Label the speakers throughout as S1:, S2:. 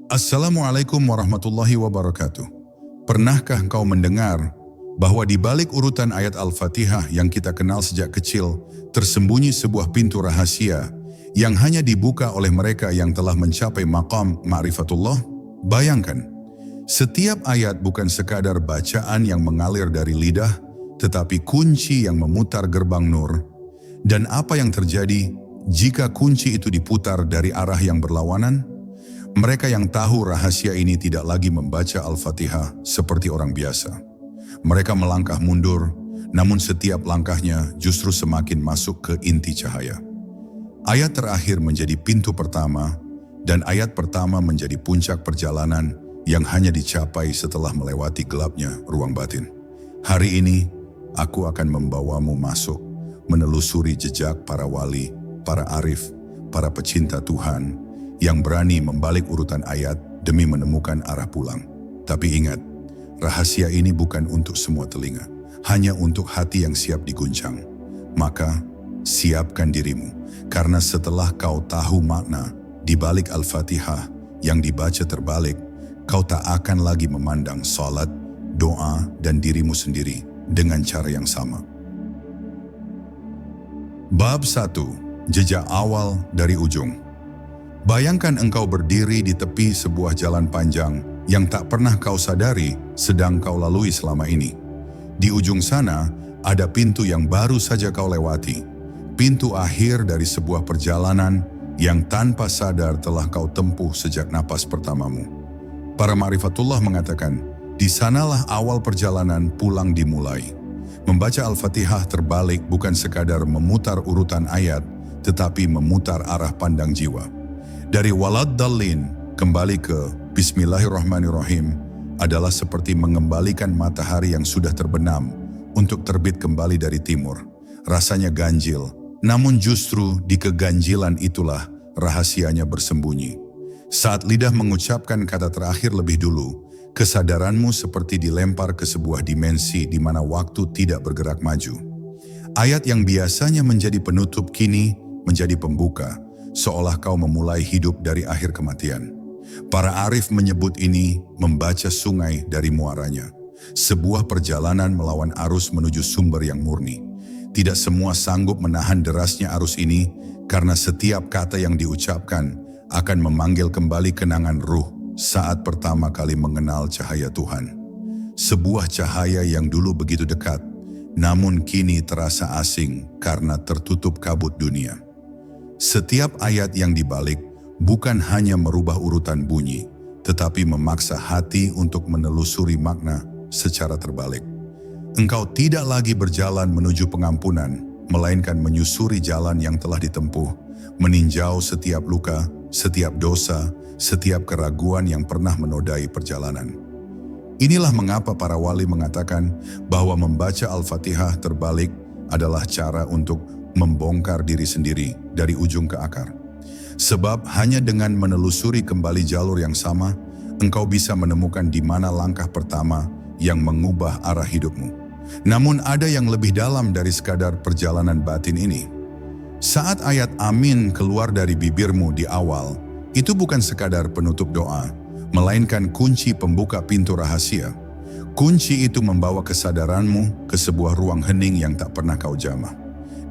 S1: Assalamualaikum warahmatullahi wabarakatuh. Pernahkah kau mendengar bahwa di balik urutan ayat Al-Fatihah yang kita kenal sejak kecil, tersembunyi sebuah pintu rahasia yang hanya dibuka oleh mereka yang telah mencapai maqam ma'rifatullah? Bayangkan, setiap ayat bukan sekadar bacaan yang mengalir dari lidah, tetapi kunci yang memutar gerbang nur. Dan apa yang terjadi jika kunci itu diputar dari arah yang berlawanan? Mereka yang tahu rahasia ini tidak lagi membaca Al-Fatihah seperti orang biasa. Mereka melangkah mundur, namun setiap langkahnya justru semakin masuk ke inti cahaya. Ayat terakhir menjadi pintu pertama, dan ayat pertama menjadi puncak perjalanan yang hanya dicapai setelah melewati gelapnya ruang batin. Hari ini, aku akan membawamu masuk, menelusuri jejak para wali, para arif, para pecinta Tuhan, yang berani membalik urutan ayat demi menemukan arah pulang. Tapi ingat, rahasia ini bukan untuk semua telinga, hanya untuk hati yang siap diguncang. Maka, siapkan dirimu, karena setelah kau tahu makna di balik Al-Fatihah yang dibaca terbalik, kau tak akan lagi memandang salat, doa, dan dirimu sendiri dengan cara yang sama. Bab 1. Jejak awal dari ujung. Bayangkan engkau berdiri di tepi sebuah jalan panjang yang tak pernah kau sadari sedang kau lalui selama ini. Di ujung sana ada pintu yang baru saja kau lewati, pintu akhir dari sebuah perjalanan yang tanpa sadar telah kau tempuh sejak napas pertamamu. Para ma'rifatullah mengatakan, di sanalah awal perjalanan pulang dimulai. Membaca Al-Fatihah terbalik bukan sekadar memutar urutan ayat, tetapi memutar arah pandang jiwa. Dari walad dallin kembali ke Bismillahirrahmanirrahim adalah seperti mengembalikan matahari yang sudah terbenam untuk terbit kembali dari timur. Rasanya ganjil, namun justru di keganjilan itulah rahasianya bersembunyi. Saat lidah mengucapkan kata terakhir lebih dulu, kesadaranmu seperti dilempar ke sebuah dimensi di mana waktu tidak bergerak maju. Ayat yang biasanya menjadi penutup kini menjadi pembuka, seolah kau memulai hidup dari akhir kematian. Para arif menyebut ini membaca sungai dari muaranya, sebuah perjalanan melawan arus menuju sumber yang murni. Tidak semua sanggup menahan derasnya arus ini, karena setiap kata yang diucapkan akan memanggil kembali kenangan ruh saat pertama kali mengenal cahaya Tuhan. Sebuah cahaya yang dulu begitu dekat, namun kini terasa asing karena tertutup kabut dunia. Setiap ayat yang dibalik bukan hanya merubah urutan bunyi, tetapi memaksa hati untuk menelusuri makna secara terbalik. Engkau tidak lagi berjalan menuju pengampunan, melainkan menyusuri jalan yang telah ditempuh, meninjau setiap luka, setiap dosa, setiap keraguan yang pernah menodai perjalanan. Inilah mengapa para wali mengatakan bahwa membaca Al-Fatihah terbalik adalah cara untuk membongkar diri sendiri dari ujung ke akar. Sebab hanya dengan menelusuri kembali jalur yang sama, engkau bisa menemukan di mana langkah pertama yang mengubah arah hidupmu. Namun ada yang lebih dalam dari sekadar perjalanan batin ini. Saat ayat amin keluar dari bibirmu di awal, itu bukan sekadar penutup doa, melainkan kunci pembuka pintu rahasia. Kunci itu membawa kesadaranmu ke sebuah ruang hening yang tak pernah kau jamah.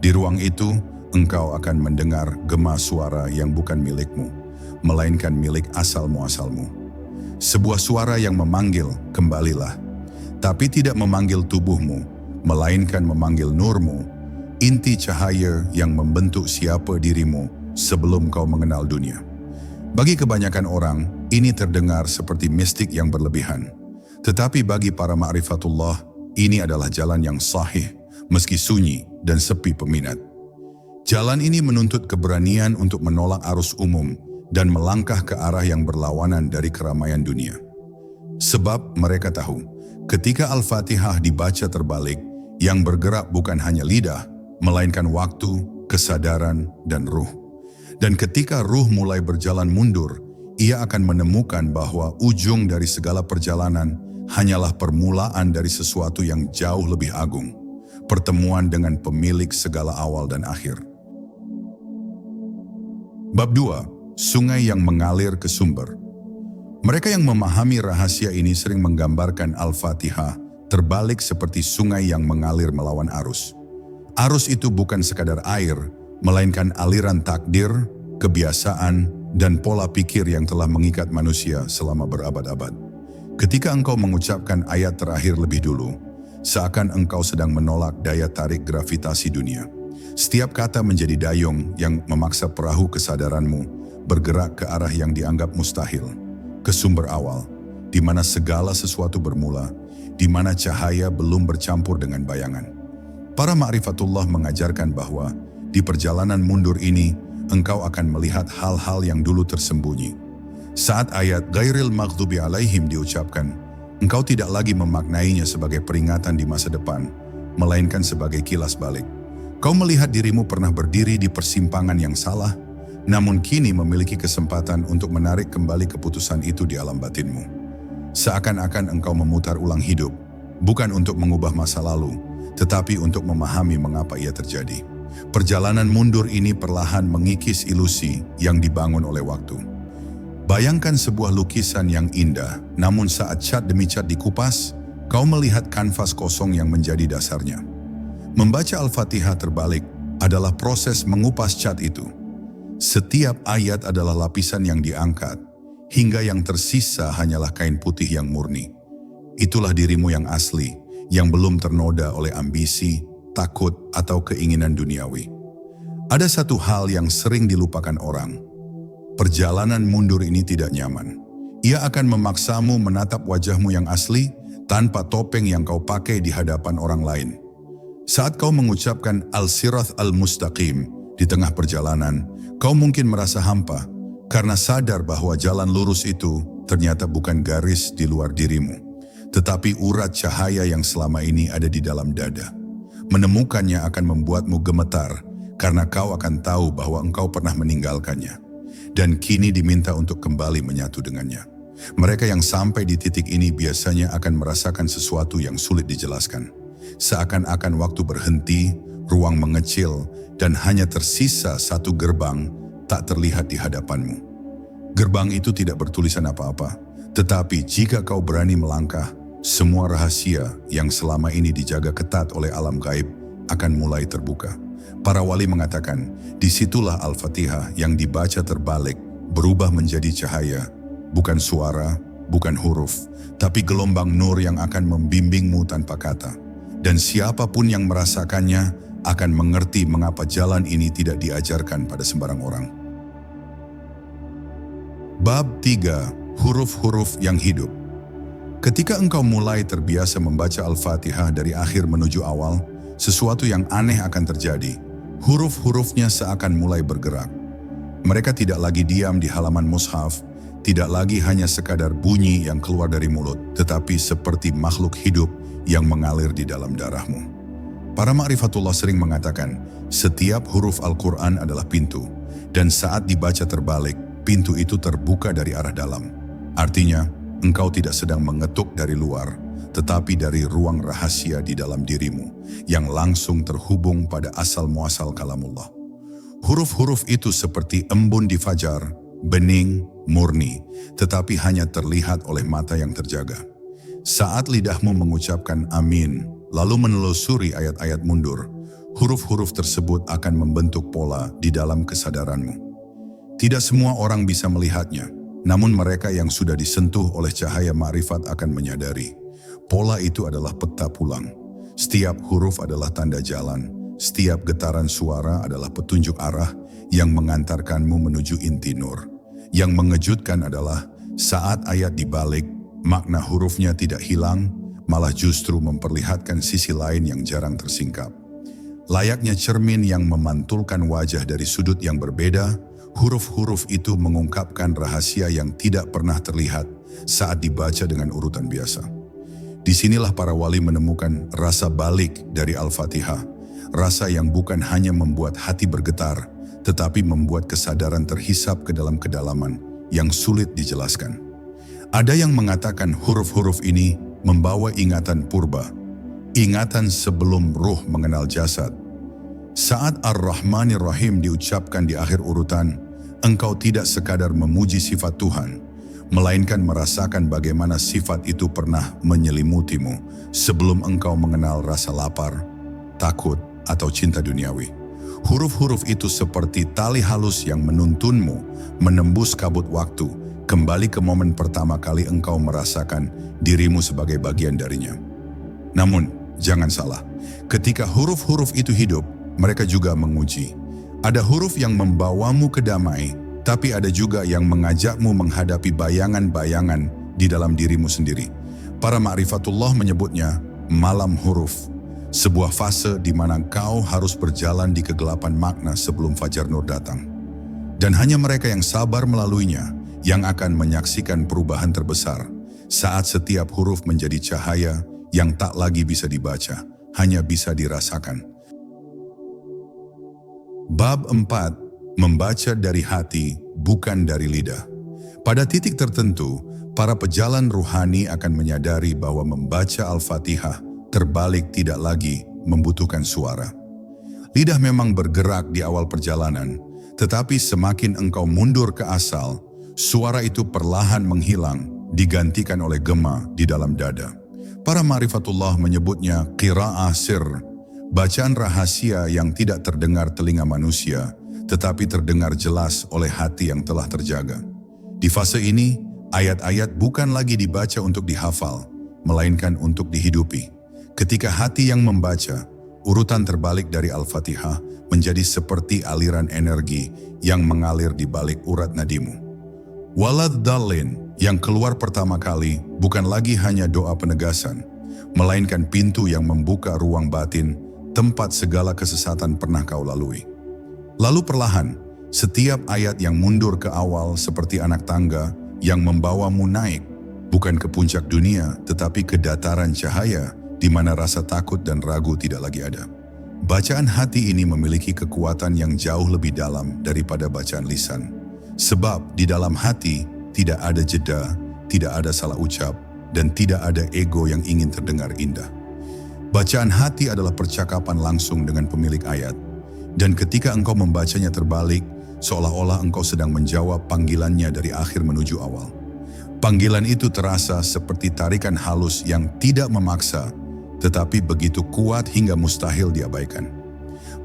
S1: Di ruang itu, engkau akan mendengar gema suara yang bukan milikmu, melainkan milik asal-muasalmu. Sebuah suara yang memanggil, kembalilah. Tapi tidak memanggil tubuhmu, melainkan memanggil nurmu, inti cahaya yang membentuk siapa dirimu sebelum kau mengenal dunia. Bagi kebanyakan orang, ini terdengar seperti mistik yang berlebihan. Tetapi bagi para ma'rifatullah, ini adalah jalan yang sahih, meski sunyi dan sepi peminat. Jalan ini menuntut keberanian untuk menolak arus umum dan melangkah ke arah yang berlawanan dari keramaian dunia. Sebab mereka tahu, ketika Al-Fatihah dibaca terbalik, yang bergerak bukan hanya lidah, melainkan waktu, kesadaran, dan ruh. Dan ketika ruh mulai berjalan mundur, ia akan menemukan bahwa ujung dari segala perjalanan hanyalah permulaan dari sesuatu yang jauh lebih agung. Pertemuan dengan pemilik segala awal dan akhir. Bab 2. Sungai yang mengalir ke sumber. Mereka yang memahami rahasia ini sering menggambarkan Al-Fatihah terbalik seperti sungai yang mengalir melawan arus. Arus itu bukan sekadar air, melainkan aliran takdir, kebiasaan, dan pola pikir yang telah mengikat manusia selama berabad-abad. Ketika engkau mengucapkan ayat terakhir lebih dulu, seakan engkau sedang menolak daya tarik gravitasi dunia. Setiap kata menjadi dayung yang memaksa perahu kesadaranmu bergerak ke arah yang dianggap mustahil, ke sumber awal, di mana segala sesuatu bermula, di mana cahaya belum bercampur dengan bayangan. Para ma'rifatullah mengajarkan bahwa di perjalanan mundur ini, engkau akan melihat hal-hal yang dulu tersembunyi. Saat ayat Ghairil Maghdubi Alaihim diucapkan, engkau tidak lagi memaknainya sebagai peringatan di masa depan, melainkan sebagai kilas balik. Kau melihat dirimu pernah berdiri di persimpangan yang salah, namun kini memiliki kesempatan untuk menarik kembali keputusan itu di alam batinmu. Seakan-akan engkau memutar ulang hidup, bukan untuk mengubah masa lalu, tetapi untuk memahami mengapa ia terjadi. Perjalanan mundur ini perlahan mengikis ilusi yang dibangun oleh waktu. Bayangkan sebuah lukisan yang indah, namun saat cat demi cat dikupas, kau melihat kanvas kosong yang menjadi dasarnya. Membaca Al-Fatihah terbalik adalah proses mengupas cat itu. Setiap ayat adalah lapisan yang diangkat, hingga yang tersisa hanyalah kain putih yang murni. Itulah dirimu yang asli, yang belum ternoda oleh ambisi, takut, atau keinginan duniawi. Ada satu hal yang sering dilupakan orang. Perjalanan mundur ini tidak nyaman. Ia akan memaksamu menatap wajahmu yang asli tanpa topeng yang kau pakai di hadapan orang lain. Saat kau mengucapkan Al-Sirath Al-Mustaqim di tengah perjalanan, kau mungkin merasa hampa karena sadar bahwa jalan lurus itu ternyata bukan garis di luar dirimu, tetapi urat cahaya yang selama ini ada di dalam dada. Menemukannya akan membuatmu gemetar karena kau akan tahu bahwa engkau pernah meninggalkannya dan kini diminta untuk kembali menyatu dengannya. Mereka yang sampai di titik ini biasanya akan merasakan sesuatu yang sulit dijelaskan. Seakan-akan waktu berhenti, ruang mengecil, dan hanya tersisa satu gerbang tak terlihat di hadapanmu. Gerbang itu tidak bertulisan apa-apa, tetapi jika kau berani melangkah, semua rahasia yang selama ini dijaga ketat oleh alam gaib akan mulai terbuka. Para wali mengatakan, disitulah Al-Fatihah yang dibaca terbalik berubah menjadi cahaya, bukan suara, bukan huruf, tapi gelombang nur yang akan membimbingmu tanpa kata. Dan siapapun yang merasakannya akan mengerti mengapa jalan ini tidak diajarkan pada sembarang orang. Bab 3. Huruf-huruf yang hidup. Ketika engkau mulai terbiasa membaca Al-Fatihah dari akhir menuju awal, sesuatu yang aneh akan terjadi. Huruf-hurufnya seakan mulai bergerak. Mereka tidak lagi diam di halaman mushaf, tidak lagi hanya sekadar bunyi yang keluar dari mulut, tetapi seperti makhluk hidup yang mengalir di dalam darahmu. Para ma'rifatullah sering mengatakan, setiap huruf Al-Quran adalah pintu, dan saat dibaca terbalik, pintu itu terbuka dari arah dalam. Artinya, engkau tidak sedang mengetuk dari luar, tetapi dari ruang rahasia di dalam dirimu, yang langsung terhubung pada asal-muasal kalamullah. Huruf-huruf itu seperti embun di fajar, bening, murni, tetapi hanya terlihat oleh mata yang terjaga. Saat lidahmu mengucapkan amin, lalu menelusuri ayat-ayat mundur, huruf-huruf tersebut akan membentuk pola di dalam kesadaranmu. Tidak semua orang bisa melihatnya, namun mereka yang sudah disentuh oleh cahaya ma'rifat akan menyadari. Pola itu adalah peta pulang. Setiap huruf adalah tanda jalan, setiap getaran suara adalah petunjuk arah yang mengantarkanmu menuju inti nur. Yang mengejutkan adalah saat ayat dibalik, makna hurufnya tidak hilang, malah justru memperlihatkan sisi lain yang jarang tersingkap. Layaknya cermin yang memantulkan wajah dari sudut yang berbeda, huruf-huruf itu mengungkapkan rahasia yang tidak pernah terlihat saat dibaca dengan urutan biasa. Disinilah para wali menemukan rasa balik dari Al-Fatihah, rasa yang bukan hanya membuat hati bergetar, tetapi membuat kesadaran terhisap ke dalam kedalaman yang sulit dijelaskan. Ada yang mengatakan huruf-huruf ini membawa ingatan purba, ingatan sebelum ruh mengenal jasad. Saat Ar-Rahmanir Rahim diucapkan di akhir urutan, engkau tidak sekadar memuji sifat Tuhan, melainkan merasakan bagaimana sifat itu pernah menyelimutimu sebelum engkau mengenal rasa lapar, takut, atau cinta duniawi. Huruf-huruf itu seperti tali halus yang menuntunmu menembus kabut waktu, kembali ke momen pertama kali engkau merasakan dirimu sebagai bagian darinya. Namun, jangan salah, ketika huruf-huruf itu hidup, mereka juga menguji. Ada huruf yang membawamu ke damai, tapi ada juga yang mengajakmu menghadapi bayangan-bayangan di dalam dirimu sendiri. Para ma'rifatullah menyebutnya malam huruf, sebuah fase di mana kau harus berjalan di kegelapan makna sebelum fajar nur datang. Dan hanya mereka yang sabar melaluinya yang akan menyaksikan perubahan terbesar saat setiap huruf menjadi cahaya yang tak lagi bisa dibaca, hanya bisa dirasakan. Bab 4. Membaca dari hati, bukan dari lidah. Pada titik tertentu, para pejalan ruhani akan menyadari bahwa membaca Al-Fatihah terbalik tidak lagi membutuhkan suara. Lidah memang bergerak di awal perjalanan, tetapi semakin engkau mundur ke asal, suara itu perlahan menghilang, digantikan oleh gema di dalam dada. Para ma'rifatullah menyebutnya qira'ah sir, bacaan rahasia yang tidak terdengar telinga manusia, tetapi terdengar jelas oleh hati yang telah terjaga. Di fase ini, ayat-ayat bukan lagi dibaca untuk dihafal, melainkan untuk dihidupi. Ketika hati yang membaca, urutan terbalik dari Al-Fatihah menjadi seperti aliran energi yang mengalir di balik urat nadimu. Walad Dallin yang keluar pertama kali bukan lagi hanya doa penegasan, melainkan pintu yang membuka ruang batin, tempat segala kesesatan pernah kau lalui. Lalu perlahan, setiap ayat yang mundur ke awal seperti anak tangga yang membawamu naik, bukan ke puncak dunia, tetapi ke dataran cahaya, di mana rasa takut dan ragu tidak lagi ada. Bacaan hati ini memiliki kekuatan yang jauh lebih dalam daripada bacaan lisan. Sebab di dalam hati tidak ada jeda, tidak ada salah ucap, dan tidak ada ego yang ingin terdengar indah. Bacaan hati adalah percakapan langsung dengan pemilik ayat. Dan ketika engkau membacanya terbalik, seolah-olah engkau sedang menjawab panggilannya dari akhir menuju awal. Panggilan itu terasa seperti tarikan halus yang tidak memaksa, tetapi begitu kuat hingga mustahil diabaikan.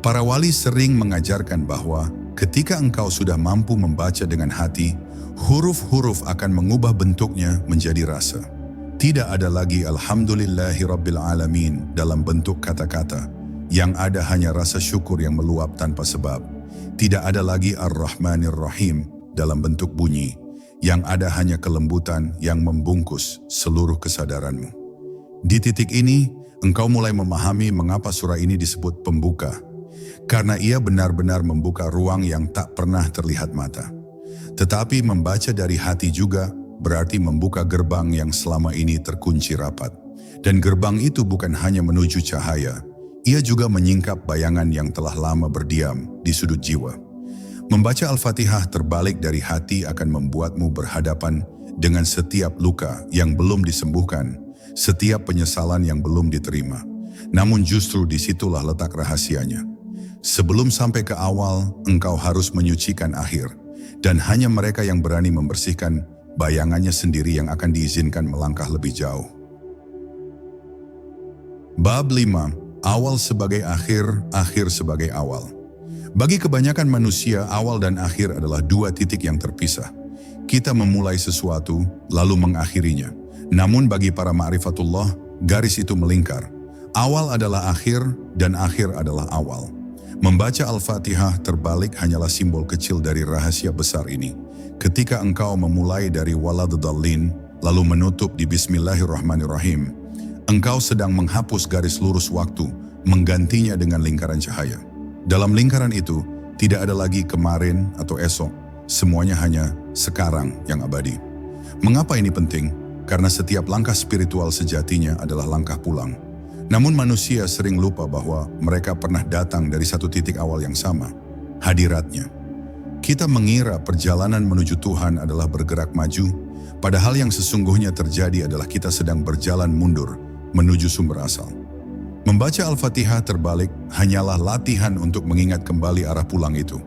S1: Para wali sering mengajarkan bahwa ketika engkau sudah mampu membaca dengan hati, huruf-huruf akan mengubah bentuknya menjadi rasa. Tidak ada lagi Alhamdulillahi Rabbil Alamin dalam bentuk kata-kata, yang ada hanya rasa syukur yang meluap tanpa sebab. Tidak ada lagi Ar-Rahmanir Rahim dalam bentuk bunyi, yang ada hanya kelembutan yang membungkus seluruh kesadaranmu. Di titik ini, engkau mulai memahami mengapa surah ini disebut pembuka, karena ia benar-benar membuka ruang yang tak pernah terlihat mata. Tetapi membaca dari hati juga berarti membuka gerbang yang selama ini terkunci rapat. Dan gerbang itu bukan hanya menuju cahaya, ia juga menyingkap bayangan yang telah lama berdiam di sudut jiwa. Membaca Al-Fatihah terbalik dari hati akan membuatmu berhadapan dengan setiap luka yang belum disembuhkan, setiap penyesalan yang belum diterima. Namun justru disitulah letak rahasianya. Sebelum sampai ke awal, engkau harus menyucikan akhir. Dan hanya mereka yang berani membersihkan bayangannya sendiri yang akan diizinkan melangkah lebih jauh. Bab 5. Awal sebagai akhir, akhir sebagai awal. Bagi kebanyakan manusia, awal dan akhir adalah dua titik yang terpisah. Kita memulai sesuatu, lalu mengakhirinya. Namun bagi para ma'rifatullah, garis itu melingkar. Awal adalah akhir dan akhir adalah awal. Membaca Al-Fatihah terbalik hanyalah simbol kecil dari rahasia besar ini. Ketika engkau memulai dari Waladhdallin, lalu menutup di Bismillahirrahmanirrahim, engkau sedang menghapus garis lurus waktu, menggantinya dengan lingkaran cahaya. Dalam lingkaran itu, tidak ada lagi kemarin atau esok, semuanya hanya sekarang yang abadi. Mengapa ini penting? Karena setiap langkah spiritual sejatinya adalah langkah pulang. Namun manusia sering lupa bahwa mereka pernah datang dari satu titik awal yang sama, hadiratnya. Kita mengira perjalanan menuju Tuhan adalah bergerak maju, padahal yang sesungguhnya terjadi adalah kita sedang berjalan mundur menuju sumber asal. Membaca Al-Fatihah terbalik hanyalah latihan untuk mengingat kembali arah pulang itu.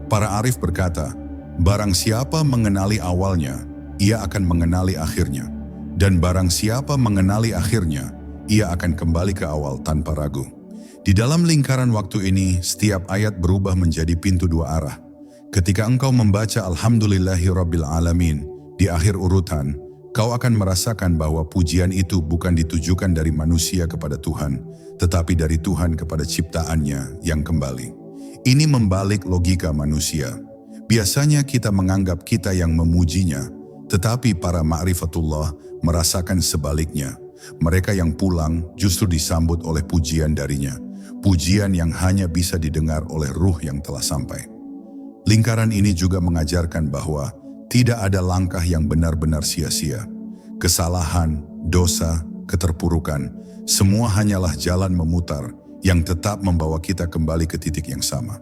S1: Para arif berkata, barang siapa mengenali awalnya, ia akan mengenali akhirnya. Dan barang siapa mengenali akhirnya, ia akan kembali ke awal tanpa ragu. Di dalam lingkaran waktu ini, setiap ayat berubah menjadi pintu dua arah. Ketika engkau membaca Alhamdulillahirabbil alamin di akhir urutan, kau akan merasakan bahwa pujian itu bukan ditujukan dari manusia kepada Tuhan, tetapi dari Tuhan kepada ciptaannya yang kembali. Ini membalik logika manusia. Biasanya kita menganggap kita yang memujinya, tetapi para ma'rifatullah merasakan sebaliknya. Mereka yang pulang justru disambut oleh pujian darinya. Pujian yang hanya bisa didengar oleh ruh yang telah sampai. Lingkaran ini juga mengajarkan bahwa tidak ada langkah yang benar-benar sia-sia. Kesalahan, dosa, keterpurukan, semua hanyalah jalan memutar yang tetap membawa kita kembali ke titik yang sama.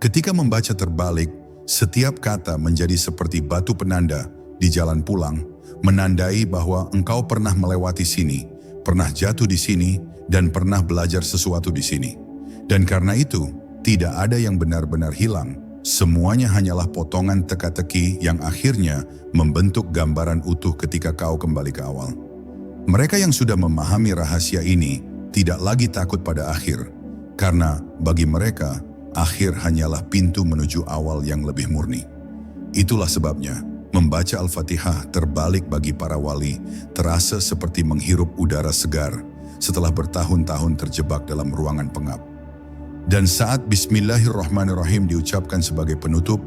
S1: Ketika membaca terbalik, setiap kata menjadi seperti batu penanda di jalan pulang, menandai bahwa engkau pernah melewati sini, pernah jatuh di sini, dan pernah belajar sesuatu di sini. Dan karena itu, tidak ada yang benar-benar hilang. Semuanya hanyalah potongan teka-teki yang akhirnya membentuk gambaran utuh ketika kau kembali ke awal. Mereka yang sudah memahami rahasia ini tidak lagi takut pada akhir, karena bagi mereka, akhir hanyalah pintu menuju awal yang lebih murni. Itulah sebabnya, membaca Al-Fatihah terbalik bagi para wali terasa seperti menghirup udara segar setelah bertahun-tahun terjebak dalam ruangan pengap. Dan saat Bismillahirrahmanirrahim diucapkan sebagai penutup,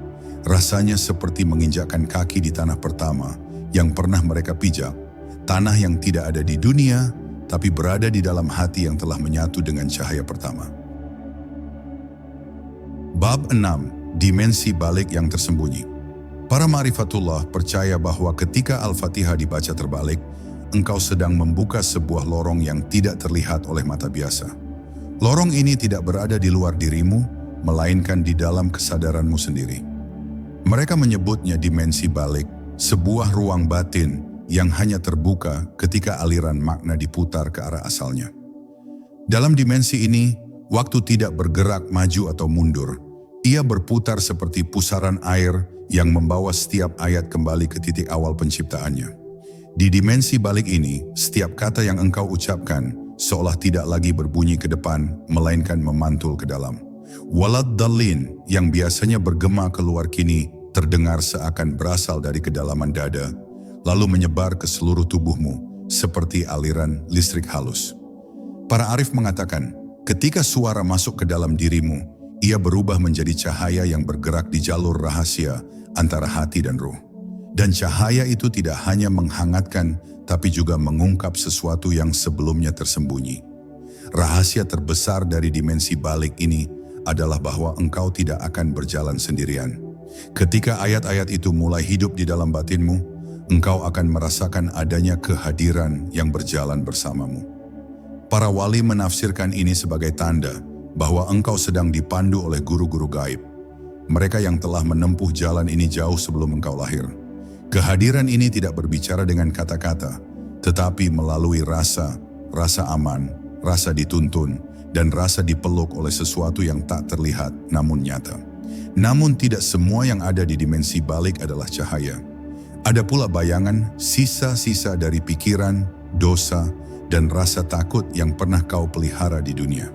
S1: rasanya seperti menginjakkan kaki di tanah pertama yang pernah mereka pijak, tanah yang tidak ada di dunia, tapi berada di dalam hati yang telah menyatu dengan cahaya pertama. Bab 6. Dimensi balik yang tersembunyi. Para ma'rifatullah percaya bahwa ketika Al-Fatihah dibaca terbalik, engkau sedang membuka sebuah lorong yang tidak terlihat oleh mata biasa. Lorong ini tidak berada di luar dirimu, melainkan di dalam kesadaranmu sendiri. Mereka menyebutnya dimensi balik, sebuah ruang batin yang hanya terbuka ketika aliran makna diputar ke arah asalnya. Dalam dimensi ini, waktu tidak bergerak maju atau mundur. Ia berputar seperti pusaran air yang membawa setiap ayat kembali ke titik awal penciptaannya. Di dimensi balik ini, setiap kata yang engkau ucapkan seolah tidak lagi berbunyi ke depan, melainkan memantul ke dalam. Walad dallin yang biasanya bergema keluar kini terdengar seakan berasal dari kedalaman dada, lalu menyebar ke seluruh tubuhmu seperti aliran listrik halus. Para arif mengatakan, ketika suara masuk ke dalam dirimu, ia berubah menjadi cahaya yang bergerak di jalur rahasia antara hati dan ruh. Dan cahaya itu tidak hanya menghangatkan, tapi juga mengungkap sesuatu yang sebelumnya tersembunyi. Rahasia terbesar dari dimensi balik ini adalah bahwa engkau tidak akan berjalan sendirian. Ketika ayat-ayat itu mulai hidup di dalam batinmu, engkau akan merasakan adanya kehadiran yang berjalan bersamamu. Para wali menafsirkan ini sebagai tanda bahwa engkau sedang dipandu oleh guru-guru gaib. Mereka yang telah menempuh jalan ini jauh sebelum engkau lahir. Kehadiran ini tidak berbicara dengan kata-kata, tetapi melalui rasa aman, rasa dituntun, dan rasa dipeluk oleh sesuatu yang tak terlihat namun nyata. Namun tidak semua yang ada di dimensi balik adalah cahaya. Ada pula bayangan, sisa-sisa dari pikiran, dosa, dan rasa takut yang pernah kau pelihara di dunia.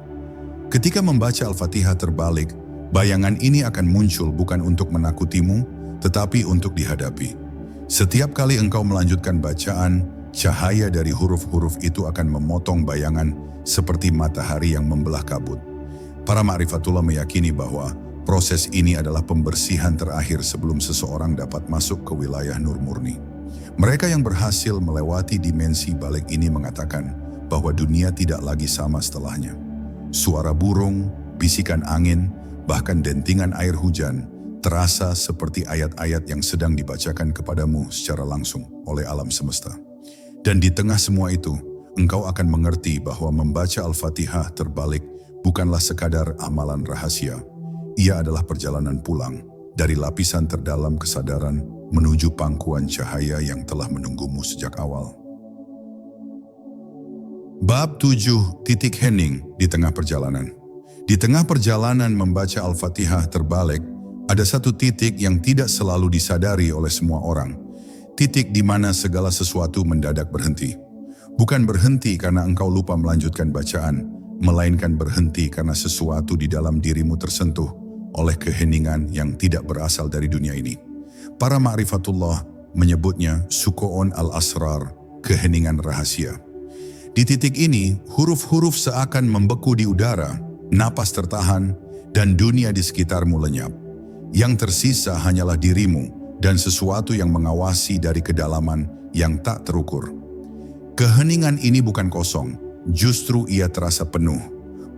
S1: Ketika membaca Al-Fatihah terbalik, bayangan ini akan muncul bukan untuk menakutimu, tetapi untuk dihadapi. Setiap kali engkau melanjutkan bacaan, cahaya dari huruf-huruf itu akan memotong bayangan seperti matahari yang membelah kabut. Para ma'rifatullah meyakini bahwa proses ini adalah pembersihan terakhir sebelum seseorang dapat masuk ke wilayah nur murni. Mereka yang berhasil melewati dimensi balik ini mengatakan bahwa dunia tidak lagi sama setelahnya. Suara burung, bisikan angin, bahkan dentingan air hujan terasa seperti ayat-ayat yang sedang dibacakan kepadamu secara langsung oleh alam semesta. Dan di tengah semua itu, engkau akan mengerti bahwa membaca Al-Fatihah terbalik bukanlah sekadar amalan rahasia. Ia adalah perjalanan pulang dari lapisan terdalam kesadaran menuju pangkuan cahaya yang telah menunggumu sejak awal. Bab 7. Titik hening di tengah perjalanan. Di tengah perjalanan membaca Al-Fatihah terbalik, ada satu titik yang tidak selalu disadari oleh semua orang. Titik di mana segala sesuatu mendadak berhenti. Bukan berhenti karena engkau lupa melanjutkan bacaan, melainkan berhenti karena sesuatu di dalam dirimu tersentuh oleh keheningan yang tidak berasal dari dunia ini. Para ma'rifatullah menyebutnya sukoon al-asrar, keheningan rahasia. Di titik ini, huruf-huruf seakan membeku di udara, napas tertahan, dan dunia di sekitarmu lenyap. Yang tersisa hanyalah dirimu dan sesuatu yang mengawasi dari kedalaman yang tak terukur. Keheningan ini bukan kosong, justru ia terasa penuh.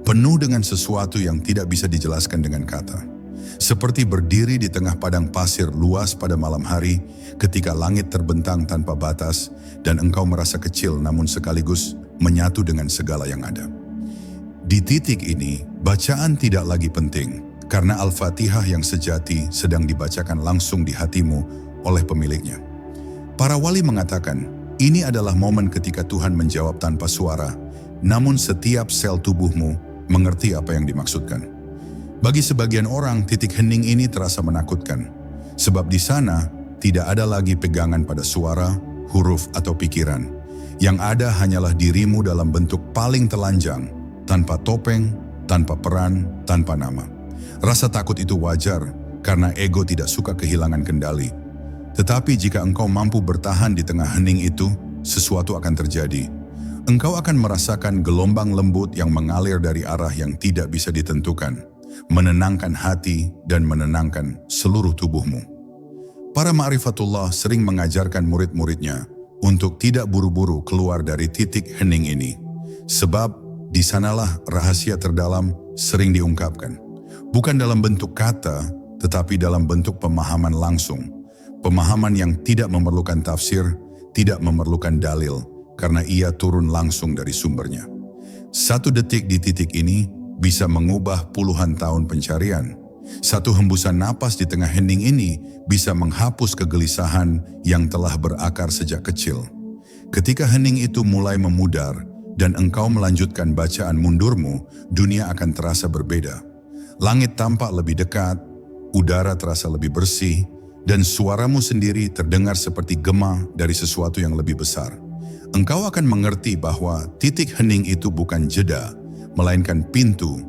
S1: Penuh dengan sesuatu yang tidak bisa dijelaskan dengan kata. Seperti berdiri di tengah padang pasir luas pada malam hari ketika langit terbentang tanpa batas dan engkau merasa kecil namun sekaligus menyatu dengan segala yang ada. Di titik ini, bacaan tidak lagi penting karena Al-Fatihah yang sejati sedang dibacakan langsung di hatimu oleh pemiliknya. Para wali mengatakan, ini adalah momen ketika Tuhan menjawab tanpa suara, namun setiap sel tubuhmu mengerti apa yang dimaksudkan. Bagi sebagian orang, titik hening ini terasa menakutkan, sebab di sana tidak ada lagi pegangan pada suara, huruf, atau pikiran. Yang ada hanyalah dirimu dalam bentuk paling telanjang, tanpa topeng, tanpa peran, tanpa nama. Rasa takut itu wajar, karena ego tidak suka kehilangan kendali. Tetapi jika engkau mampu bertahan di tengah hening itu, sesuatu akan terjadi. Engkau akan merasakan gelombang lembut yang mengalir dari arah yang tidak bisa ditentukan, menenangkan hati dan menenangkan seluruh tubuhmu. Para ma'rifatullah sering mengajarkan murid-muridnya untuk tidak buru-buru keluar dari titik hening ini, sebab di sanalah rahasia terdalam sering diungkapkan. Bukan dalam bentuk kata, tetapi dalam bentuk pemahaman langsung. Pemahaman yang tidak memerlukan tafsir, tidak memerlukan dalil, karena ia turun langsung dari sumbernya. 1 detik di titik ini bisa mengubah puluhan tahun pencarian. 1 hembusan napas di tengah hening ini bisa menghapus kegelisahan yang telah berakar sejak kecil. Ketika hening itu mulai memudar dan engkau melanjutkan bacaan mundurmu, dunia akan terasa berbeda. Langit tampak lebih dekat, udara terasa lebih bersih, dan suaramu sendiri terdengar seperti gema dari sesuatu yang lebih besar. Engkau akan mengerti bahwa titik hening itu bukan jeda, melainkan pintu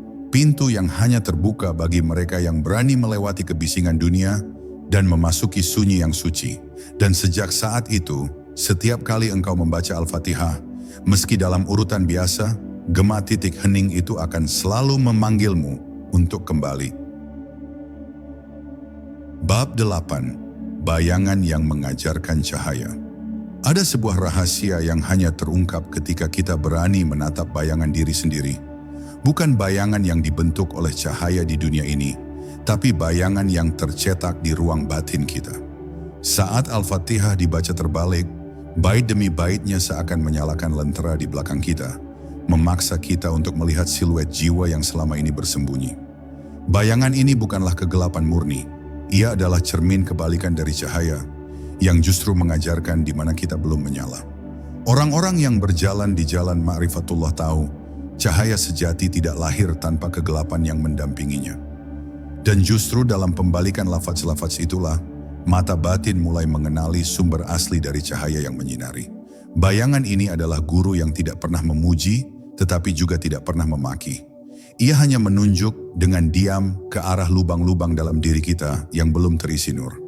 S1: yang hanya terbuka bagi mereka yang berani melewati kebisingan dunia dan memasuki sunyi yang suci. Dan sejak saat itu, setiap kali engkau membaca Al-Fatihah, meski dalam urutan biasa, gema titik hening itu akan selalu memanggilmu untuk kembali. Bab 8. Bayangan yang mengajarkan cahaya. Ada sebuah rahasia yang hanya terungkap ketika kita berani menatap bayangan diri sendiri. Bukan bayangan yang dibentuk oleh cahaya di dunia ini, tapi bayangan yang tercetak di ruang batin kita. Saat Al-Fatihah dibaca terbalik, bait demi baitnya seakan menyalakan lentera di belakang kita, memaksa kita untuk melihat siluet jiwa yang selama ini bersembunyi. Bayangan ini bukanlah kegelapan murni. Ia adalah cermin kebalikan dari cahaya yang justru mengajarkan di mana kita belum menyala. Orang-orang yang berjalan di jalan ma'rifatullah tahu, cahaya sejati tidak lahir tanpa kegelapan yang mendampinginya. Dan justru dalam pembalikan lafaz-lafaz itulah, mata batin mulai mengenali sumber asli dari cahaya yang menyinari. Bayangan ini adalah guru yang tidak pernah memuji, tetapi juga tidak pernah memaki. Ia hanya menunjuk dengan diam ke arah lubang-lubang dalam diri kita yang belum terisi nur.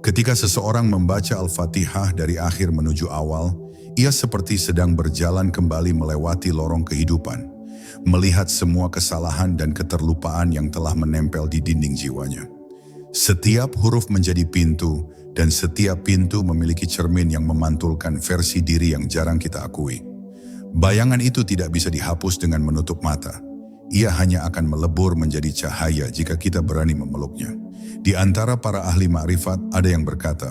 S1: Ketika seseorang membaca Al-Fatihah dari akhir menuju awal, ia seperti sedang berjalan kembali melewati lorong kehidupan, melihat semua kesalahan dan keterlupaan yang telah menempel di dinding jiwanya. Setiap huruf menjadi pintu, dan setiap pintu memiliki cermin yang memantulkan versi diri yang jarang kita akui. Bayangan itu tidak bisa dihapus dengan menutup mata. Ia hanya akan melebur menjadi cahaya jika kita berani memeluknya. Di antara para ahli makrifat ada yang berkata,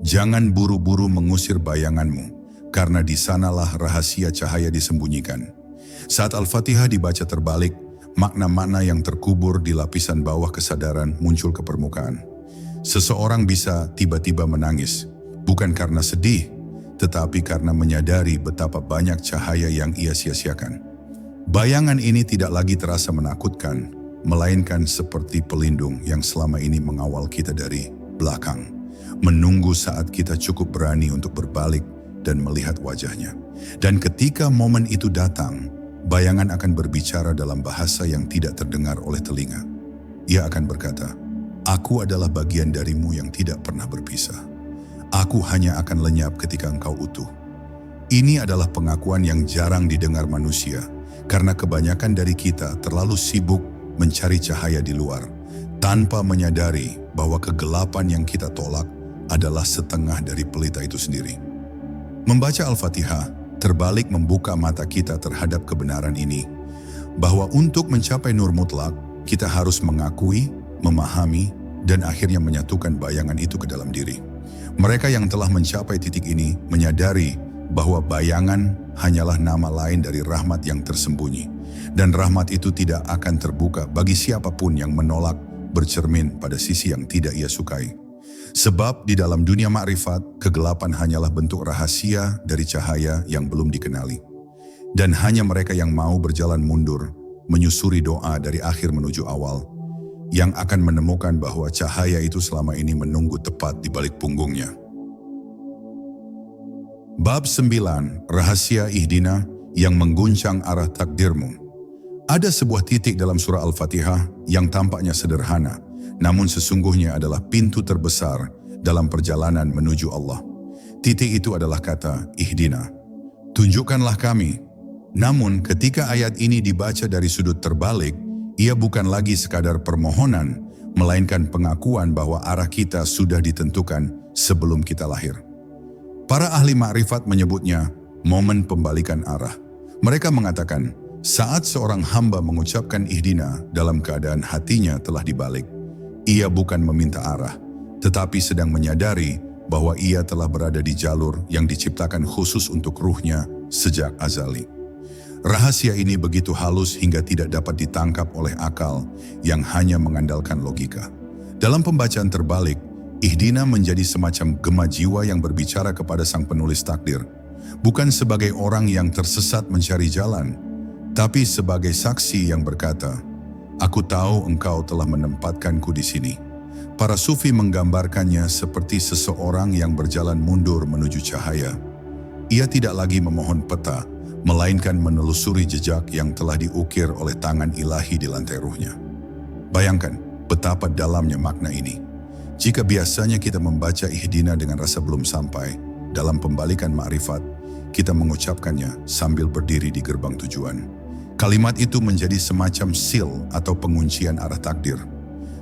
S1: jangan buru-buru mengusir bayanganmu, karena di sanalah rahasia cahaya disembunyikan. Saat Al-Fatihah dibaca terbalik, makna-makna yang terkubur di lapisan bawah kesadaran muncul ke permukaan. Seseorang bisa tiba-tiba menangis, bukan karena sedih, tetapi karena menyadari betapa banyak cahaya yang ia sia-siakan. Bayangan ini tidak lagi terasa menakutkan, melainkan seperti pelindung yang selama ini mengawal kita dari belakang. menunggu saat kita cukup berani untuk berbalik dan melihat wajahnya. Dan ketika momen itu datang, bayangan akan berbicara dalam bahasa yang tidak terdengar oleh telinga. Ia akan berkata, "Aku adalah bagian darimu yang tidak pernah berpisah. Aku hanya akan lenyap ketika engkau utuh." Ini adalah pengakuan yang jarang didengar manusia, karena kebanyakan dari kita terlalu sibuk mencari cahaya di luar, tanpa menyadari bahwa kegelapan yang kita tolak adalah setengah dari pelita itu sendiri. Membaca Al-Fatihah terbalik membuka mata kita terhadap kebenaran ini, bahwa untuk mencapai nur mutlak, kita harus mengakui, memahami, dan akhirnya menyatukan bayangan itu ke dalam diri. Mereka yang telah mencapai titik ini menyadari bahwa bayangan hanyalah nama lain dari rahmat yang tersembunyi, dan rahmat itu tidak akan terbuka bagi siapapun yang menolak bercermin pada sisi yang tidak ia sukai. Sebab di dalam dunia makrifat, kegelapan hanyalah bentuk rahasia dari cahaya yang belum dikenali. Dan hanya mereka yang mau berjalan mundur, menyusuri doa dari akhir menuju awal, yang akan menemukan bahwa cahaya itu selama ini menunggu tepat di balik punggungnya. Bab 9, Rahasia Ihdina yang mengguncang arah takdirmu. Ada sebuah titik dalam surah Al-Fatihah yang tampaknya sederhana, namun sesungguhnya adalah pintu terbesar dalam perjalanan menuju Allah. Titik itu adalah kata Ihdina. Tunjukkanlah kami. Namun ketika ayat ini dibaca dari sudut terbalik, ia bukan lagi sekadar permohonan, melainkan pengakuan bahwa arah kita sudah ditentukan sebelum kita lahir. Para ahli makrifat menyebutnya momen pembalikan arah. Mereka mengatakan, saat seorang hamba mengucapkan ihdina dalam keadaan hatinya telah dibalik, ia bukan meminta arah, tetapi sedang menyadari bahwa ia telah berada di jalur yang diciptakan khusus untuk ruhnya sejak azali. Rahasia ini begitu halus hingga tidak dapat ditangkap oleh akal yang hanya mengandalkan logika. Dalam pembacaan terbalik, Ihdina menjadi semacam gema jiwa yang berbicara kepada sang penulis takdir, bukan sebagai orang yang tersesat mencari jalan, tapi sebagai saksi yang berkata, "Aku tahu engkau telah menempatkanku di sini." Para sufi menggambarkannya seperti seseorang yang berjalan mundur menuju cahaya. Ia tidak lagi memohon peta, melainkan menelusuri jejak yang telah diukir oleh tangan ilahi di lantai ruhnya. Bayangkan betapa dalamnya makna ini. Jika biasanya kita membaca ihdina dengan rasa belum sampai, dalam pembalikan ma'rifat, kita mengucapkannya sambil berdiri di gerbang tujuan. Kalimat itu menjadi semacam seal atau penguncian arah takdir.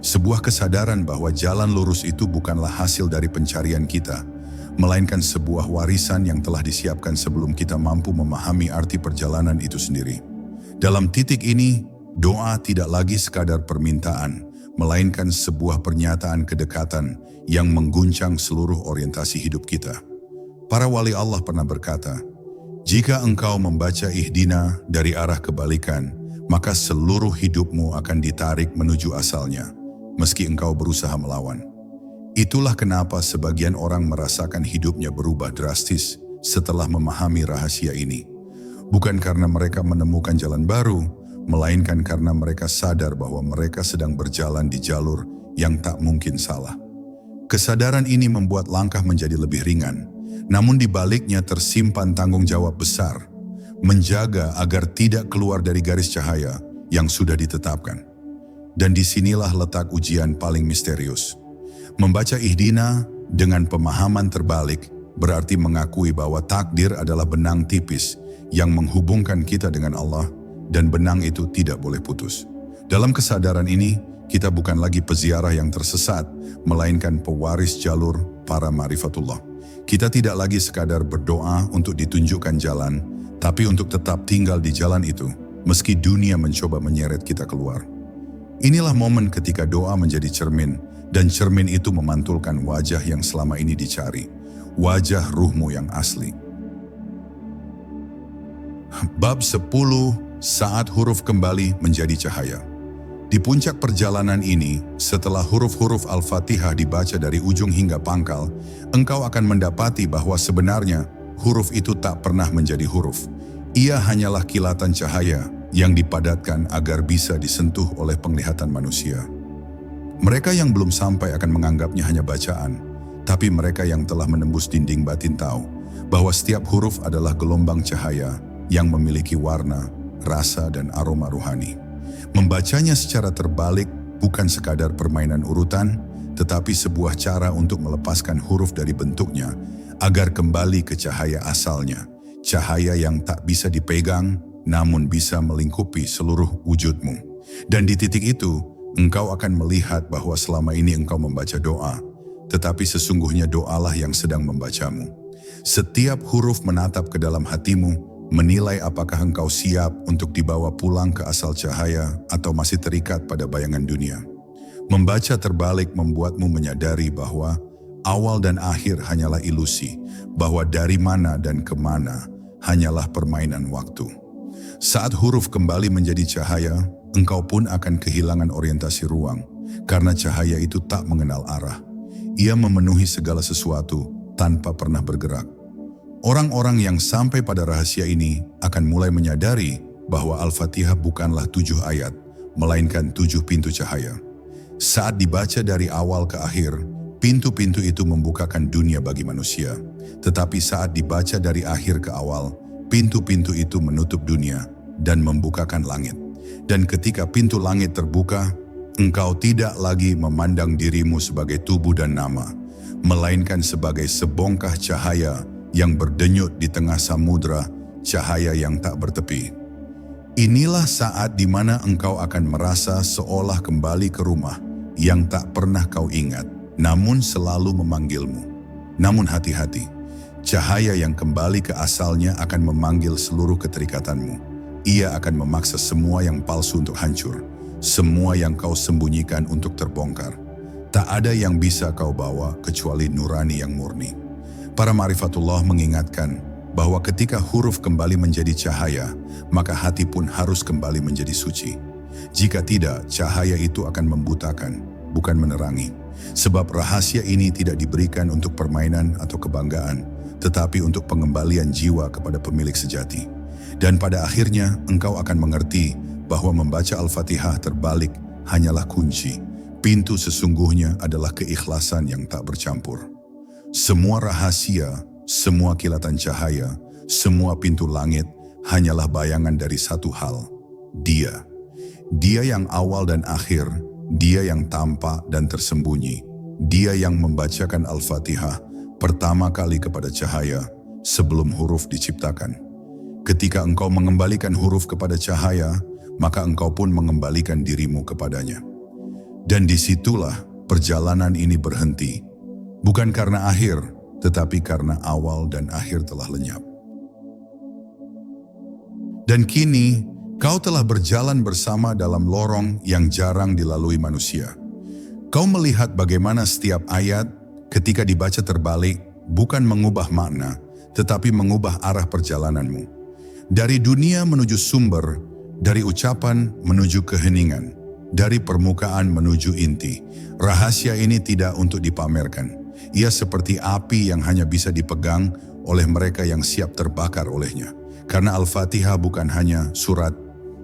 S1: Sebuah kesadaran bahwa jalan lurus itu bukanlah hasil dari pencarian kita, melainkan sebuah warisan yang telah disiapkan sebelum kita mampu memahami arti perjalanan itu sendiri. Dalam titik ini, doa tidak lagi sekadar permintaan, melainkan sebuah pernyataan kedekatan yang mengguncang seluruh orientasi hidup kita. Para wali Allah pernah berkata, "Jika engkau membaca ihdina dari arah kebalikan, maka seluruh hidupmu akan ditarik menuju asalnya, meski engkau berusaha melawan." Itulah kenapa sebagian orang merasakan hidupnya berubah drastis setelah memahami rahasia ini. Bukan karena mereka menemukan jalan baru, melainkan karena mereka sadar bahwa mereka sedang berjalan di jalur yang tak mungkin salah. Kesadaran ini membuat langkah menjadi lebih ringan, namun di baliknya tersimpan tanggung jawab besar, menjaga agar tidak keluar dari garis cahaya yang sudah ditetapkan. Dan disinilah letak ujian paling misterius. Membaca ihdina dengan pemahaman terbalik berarti mengakui bahwa takdir adalah benang tipis yang menghubungkan kita dengan Allah, dan benang itu tidak boleh putus. Dalam kesadaran ini, kita bukan lagi peziarah yang tersesat, melainkan pewaris jalur para ma'rifatullah. Kita tidak lagi sekadar berdoa untuk ditunjukkan jalan, tapi untuk tetap tinggal di jalan itu, meski dunia mencoba menyeret kita keluar. Inilah momen ketika doa menjadi cermin, dan cermin itu memantulkan wajah yang selama ini dicari, wajah ruhmu yang asli. Bab 10, Saat huruf kembali menjadi cahaya. Di puncak perjalanan ini, setelah huruf-huruf Al-Fatihah dibaca dari ujung hingga pangkal, engkau akan mendapati bahwa sebenarnya huruf itu tak pernah menjadi huruf. Ia hanyalah kilatan cahaya yang dipadatkan agar bisa disentuh oleh penglihatan manusia. Mereka yang belum sampai akan menganggapnya hanya bacaan, Tapi mereka yang telah menembus dinding batin tahu bahwa setiap huruf adalah gelombang cahaya yang memiliki warna, rasa, dan aroma ruhani. Membacanya secara terbalik bukan sekadar permainan urutan, tetapi sebuah cara untuk melepaskan huruf dari bentuknya agar kembali ke cahaya asalnya, cahaya yang tak bisa dipegang namun bisa melingkupi seluruh wujudmu. Dan di titik itu, engkau akan melihat bahwa selama ini engkau membaca doa, tetapi sesungguhnya doalah yang sedang membacamu. Setiap huruf menatap ke dalam hatimu, menilai apakah engkau siap untuk dibawa pulang ke asal cahaya atau masih terikat pada bayangan dunia. Membaca terbalik membuatmu menyadari bahwa awal dan akhir hanyalah ilusi, bahwa dari mana dan kemana hanyalah permainan waktu. Saat huruf kembali menjadi cahaya, engkau pun akan kehilangan orientasi ruang, karena cahaya itu tak mengenal arah. Ia memenuhi segala sesuatu tanpa pernah bergerak. Orang-orang yang sampai pada rahasia ini akan mulai menyadari bahwa Al-Fatihah bukanlah 7 ayat, melainkan 7 pintu cahaya. Saat dibaca dari awal ke akhir, pintu-pintu itu membukakan dunia bagi manusia. Tetapi saat dibaca dari akhir ke awal, pintu-pintu itu menutup dunia dan membukakan langit. Dan ketika pintu langit terbuka, engkau tidak lagi memandang dirimu sebagai tubuh dan nama, melainkan sebagai sebongkah cahaya yang berdenyut di tengah samudra, cahaya yang tak bertepi. Inilah saat di mana engkau akan merasa seolah kembali ke rumah yang tak pernah kau ingat, namun selalu memanggilmu. Namun hati-hati, cahaya yang kembali ke asalnya akan memanggil seluruh keterikatanmu. Ia akan memaksa semua yang palsu untuk hancur, semua yang kau sembunyikan untuk terbongkar. Tak ada yang bisa kau bawa kecuali nurani yang murni. Para Ma'rifatullah mengingatkan bahwa ketika huruf kembali menjadi cahaya, maka hati pun harus kembali menjadi suci. Jika tidak, cahaya itu akan membutakan, bukan menerangi. Sebab rahasia ini tidak diberikan untuk permainan atau kebanggaan, tetapi untuk pengembalian jiwa kepada pemilik sejati. Dan pada akhirnya, engkau akan mengerti bahwa membaca Al-Fatihah terbalik hanyalah kunci. Pintu sesungguhnya adalah keikhlasan yang tak bercampur. Semua rahasia, semua kilatan cahaya, semua pintu langit hanyalah bayangan dari satu hal, Dia. Dia yang awal dan akhir, Dia yang tampak dan tersembunyi, Dia yang membacakan Al-Fatihah pertama kali kepada cahaya sebelum huruf diciptakan. Ketika engkau mengembalikan huruf kepada cahaya, maka engkau pun mengembalikan dirimu kepadanya. Dan disitulah perjalanan ini berhenti, bukan karena akhir, tetapi karena awal dan akhir telah lenyap. Dan kini, kau telah berjalan bersama dalam lorong yang jarang dilalui manusia. Kau melihat bagaimana setiap ayat ketika dibaca terbalik bukan mengubah makna, tetapi mengubah arah perjalananmu. Dari dunia menuju sumber, dari ucapan menuju keheningan, dari permukaan menuju inti. Rahasia ini tidak untuk dipamerkan. Ia seperti api yang hanya bisa dipegang oleh mereka yang siap terbakar olehnya. Karena Al-Fatihah bukan hanya surat,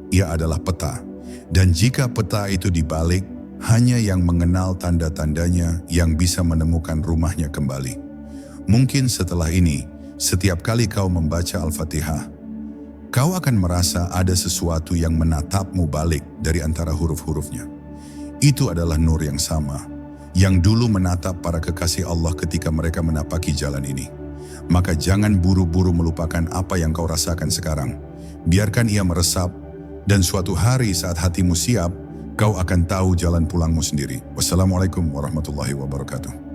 S1: ia adalah peta. Dan jika peta itu dibalik, hanya yang mengenal tanda-tandanya yang bisa menemukan rumahnya kembali. Mungkin setelah ini, setiap kali kau membaca Al-Fatihah, kau akan merasa ada sesuatu yang menatapmu balik dari antara huruf-hurufnya. Itu adalah nur yang sama, yang dulu menatap para kekasih Allah ketika mereka menapaki jalan ini. Maka jangan buru-buru melupakan apa yang kau rasakan sekarang. Biarkan ia meresap, dan suatu hari saat hatimu siap, kau akan tahu jalan pulangmu sendiri. Wassalamualaikum warahmatullahi wabarakatuh.